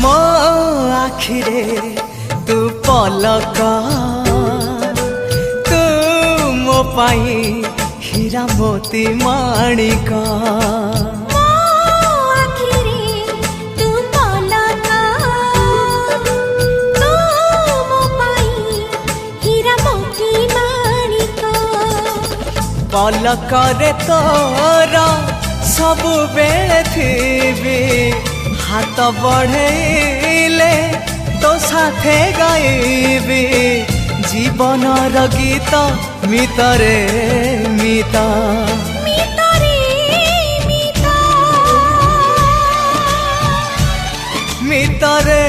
मो आखिरे तू पलक तू मो पाई हीरा मोती माणिक पलक रे तोरा सबु बेले थी हाथ बढ़ेले तो साथे गाइबी जीवन गीत मितरे मिता मितरे